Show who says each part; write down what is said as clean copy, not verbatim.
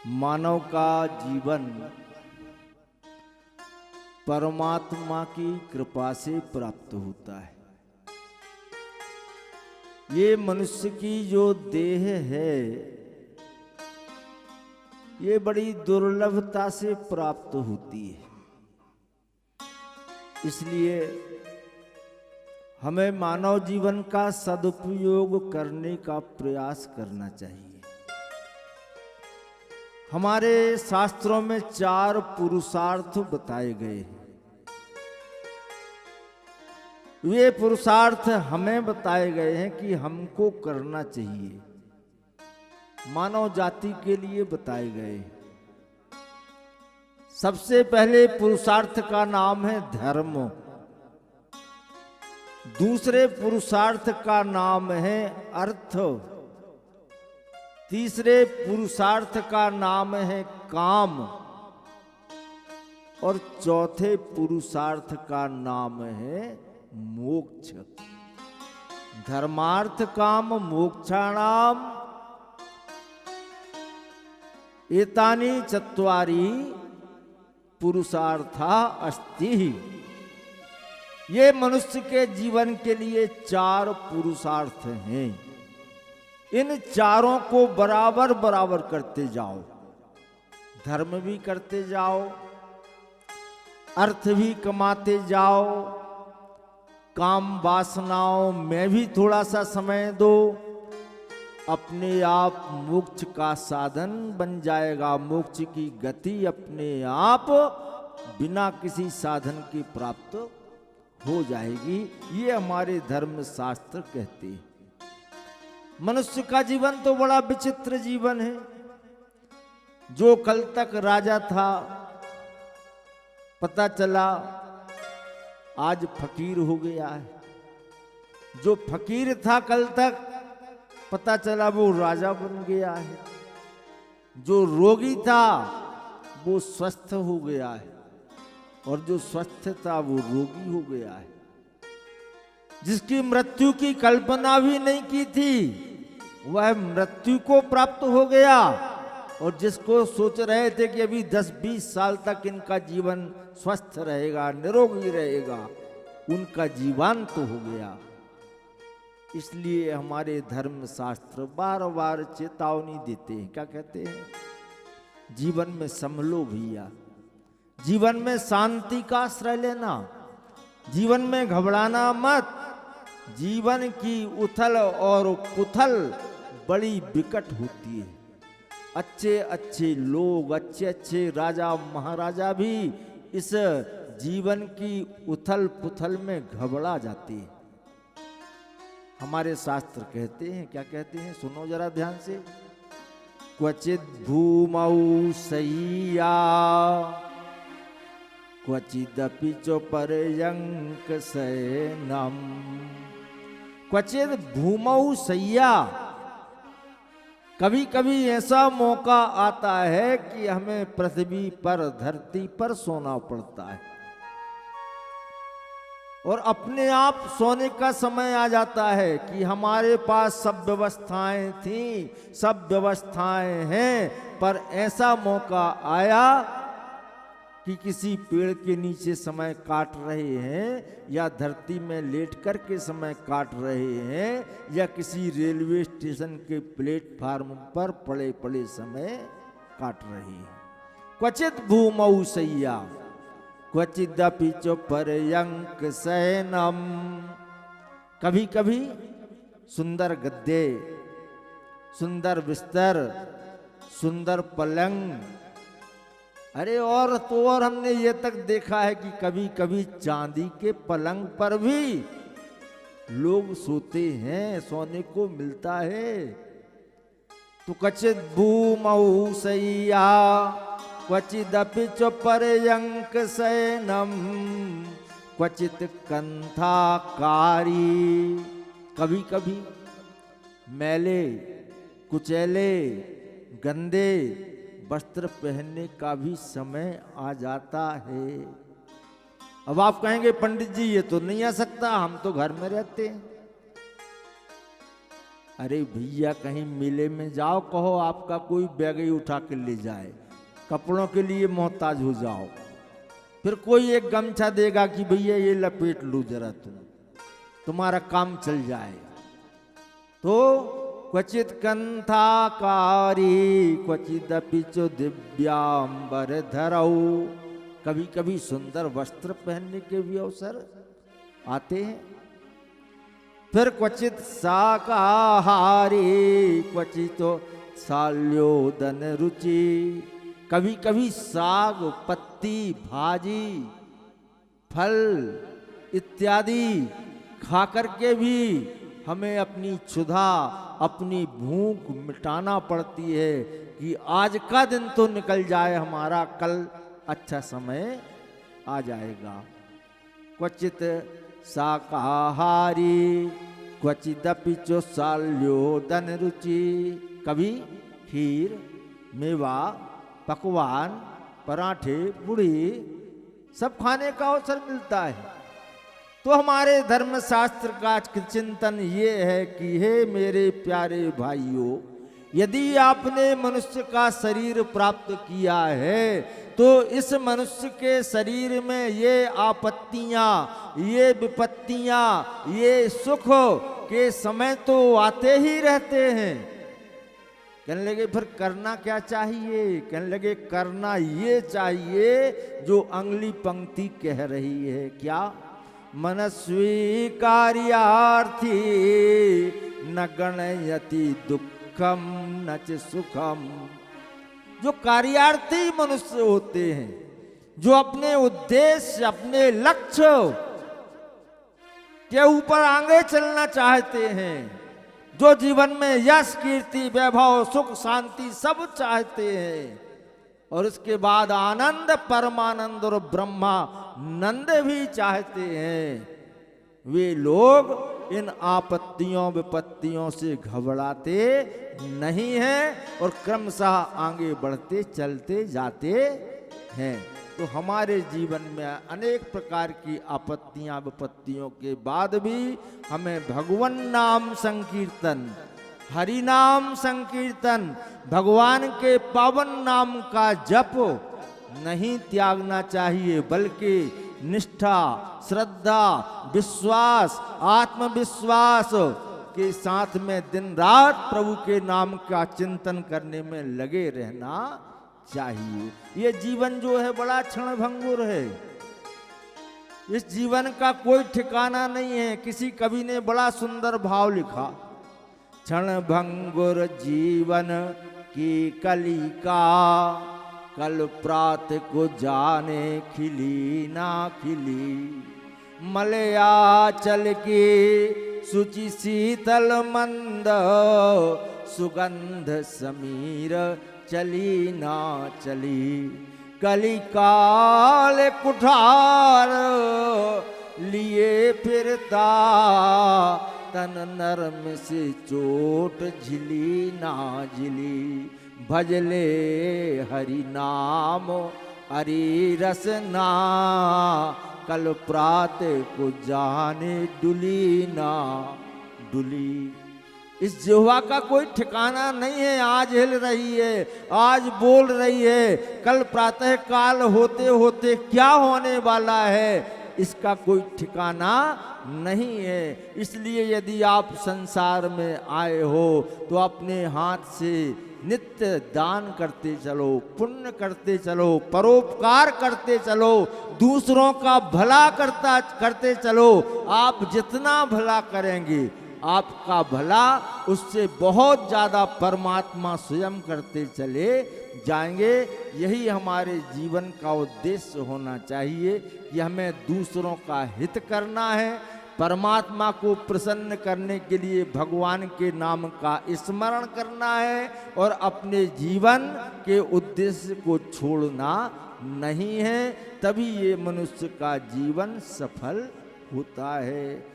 Speaker 1: मानव का जीवन परमात्मा की कृपा से प्राप्त होता है। ये मनुष्य की जो देह है ये बड़ी दुर्लभता से प्राप्त होती है। इसलिए हमें मानव जीवन का सदुपयोग करने का प्रयास करना चाहिए। हमारे शास्त्रों में 4 पुरुषार्थ बताए गए हैं। वे पुरुषार्थ हमें बताए गए हैं कि हमको करना चाहिए, मानव जाति के लिए बताए गए हैं। सबसे पहले पुरुषार्थ का नाम है धर्म। दूसरे पुरुषार्थ का नाम है अर्थ। तीसरे पुरुषार्थ का नाम है काम। और चौथे पुरुषार्थ का नाम है मोक्ष। धर्मार्थ काम मोक्षाणाम एतानि चत्वारि पुरुषार्था अस्ति। ये मनुष्य के जीवन के लिए 4 पुरुषार्थ हैं। इन चारों को बराबर बराबर करते जाओ। धर्म भी करते जाओ, अर्थ भी कमाते जाओ, काम वासनाओं में भी थोड़ा सा समय दो। अपने आप मोक्ष का साधन बन जाएगा। मोक्ष की गति अपने आप बिना किसी साधन के प्राप्त हो जाएगी। ये हमारे धर्म शास्त्र कहते हैं। मनुष्य का जीवन तो बड़ा विचित्र जीवन है। जो कल तक राजा था, पता चला आज फकीर हो गया है। जो फकीर था कल तक, पता चला वो राजा बन गया है। जो रोगी था वो स्वस्थ हो गया है, और जो स्वस्थ था वो रोगी हो गया है। जिसकी मृत्यु की कल्पना भी नहीं की थी वह मृत्यु को प्राप्त हो गया, और जिसको सोच रहे थे कि अभी 10-20 साल तक इनका जीवन स्वस्थ रहेगा, निरोगी रहेगा, उनका जीवन तो हो गया। इसलिए हमारे धर्म शास्त्र बार बार चेतावनी देते हैं। क्या कहते हैं? जीवन में संभलो भैया, जीवन में शांति का आश्रय लेना, जीवन में घबराना मत। जीवन की उथल और पुथल बड़ी विकट होती है। अच्छे अच्छे लोग, अच्छे अच्छे राजा महाराजा भी इस जीवन की उथल पुथल में घबरा जाते हैं। हमारे शास्त्र कहते हैं, क्या कहते हैं? सुनो जरा ध्यान से। क्वचित भूमौ शय्या क्वचिदपि च पर्यंक शयनम्। क्वचित भूमौ शय्या, कभी कभी ऐसा मौका आता है कि हमें पृथ्वी पर, धरती पर सोना पड़ता है, और अपने आप सोने का समय आ जाता है कि हमारे पास सब व्यवस्थाएं थी, सब व्यवस्थाएं हैं, पर ऐसा मौका आया कि किसी पेड़ के नीचे समय काट रहे हैं, या धरती में लेट कर के समय काट रहे हैं, या किसी रेलवे स्टेशन के प्लेटफार्म पर पड़े पड़े समय काट रहे हैं। क्वचित भूमौ शय्या क्वचिदपि च पर्यंक शयनम्। कभी कभी सुंदर गद्दे, सुंदर बिस्तर, सुंदर पलंग। अरे और तो और हमने ये तक देखा है कि कभी कभी चांदी के पलंग पर भी लोग सोते हैं, सोने को मिलता है। तो क्वचित भूमौ शय्या क्वचिदपि च पर्यंक शयनम् क्वचित कंथाकारी। कभी कभी मैले कुचैले गंदे वस्त्र पहनने का भी समय आ जाता है। अब आप कहेंगे पंडित जी ये तो नहीं आ सकता, हम तो घर में रहते हैं। अरे भैया कहीं मेले में जाओ, कहो आपका कोई बैग ही उठा के ले जाए, कपड़ों के लिए मोहताज हो जाओ, फिर कोई एक गमछा देगा कि भैया ये लपेट लो जरा, तुम्हारा काम चल जाए। तो क्वचित कंथाकारी क्वचिदपि च दिव्यांबर धरऊ, कभी कभी सुंदर वस्त्र पहनने के भी अवसर आते हैं। फिर क्वचित शाकाहारी क्वचित शाल्योदन रुचि, कभी कभी साग पत्ती भाजी फल इत्यादि खा करके भी हमें अपनी क्षुधा अपनी भूख मिटाना पड़ती है कि आज का दिन तो निकल जाए हमारा, कल अच्छा समय आ जाएगा। क्वचित शाकाहारी क्वचिदपि च शाल्योदन रुचि, कभी खीर मेवा पकवान पराठे पूड़ी सब खाने का अवसर मिलता है। तो हमारे धर्म शास्त्र का चिंतन ये है कि हे मेरे प्यारे भाइयों, यदि आपने मनुष्य का शरीर प्राप्त किया है तो इस मनुष्य के शरीर में ये आपत्तियां, ये विपत्तियां, ये सुख के समय तो आते ही रहते हैं। कहने लगे फिर करना क्या चाहिए? कहने लगे करना ये चाहिए जो अगली पंक्ति कह रही है, क्या? मनस्वी कार्यार्थी न गणयति दुखम न च सुखम। जो कार्यार्थी मनुष्य होते हैं, जो अपने उद्देश्य अपने लक्ष्य के ऊपर आगे चलना चाहते हैं, जो जीवन में यश कीर्ति वैभव सुख शांति सब चाहते हैं और उसके बाद आनंद परमानंद और ब्रह्मानंद भी चाहते हैं, वे लोग इन आपत्तियों विपत्तियों से घबराते नहीं हैं और क्रमशः आगे बढ़ते चलते जाते हैं। तो हमारे जीवन में अनेक प्रकार की आपत्तियां विपत्तियों के बाद भी हमें भगवान नाम संकीर्तन, हरि नाम संकीर्तन, भगवान के पावन नाम का जप नहीं त्यागना चाहिए, बल्कि निष्ठा श्रद्धा विश्वास आत्मविश्वास के साथ में दिन रात प्रभु के नाम का चिंतन करने में लगे रहना चाहिए। ये जीवन जो है बड़ा क्षण भंगुर है, इस जीवन का कोई ठिकाना नहीं है। किसी कवि ने बड़ा सुंदर भाव लिखा, क्षण भंगुर जीवन की कलिका, कल प्रात को जाने खिली ना खिली, मलया चल के सुचि शीतल मंद, सुगंध समीर चली ना चली, कलिकाल कुठार लिए फिरता, तन नरम से चोट झिली ना झिली, भजले हरि नाम हरि रसना, कल प्रात को जाने डुली ना डुली। इस जिह्वा का कोई ठिकाना नहीं है, आज हिल रही है, आज बोल रही है, कल प्रातः काल होते होते क्या होने वाला है इसका कोई ठिकाना नहीं है। इसलिए यदि आप संसार में आए हो तो अपने हाथ से नित्य दान करते चलो, पुण्य करते चलो, परोपकार करते चलो, दूसरों का भला करते चलो। आप जितना भला करेंगे आपका भला उससे बहुत ज़्यादा परमात्मा स्वयं करते चले जाएंगे। यही हमारे जीवन का उद्देश्य होना चाहिए कि हमें दूसरों का हित करना है, परमात्मा को प्रसन्न करने के लिए भगवान के नाम का स्मरण करना है और अपने जीवन के उद्देश्य को छोड़ना नहीं है, तभी ये मनुष्य का जीवन सफल होता है।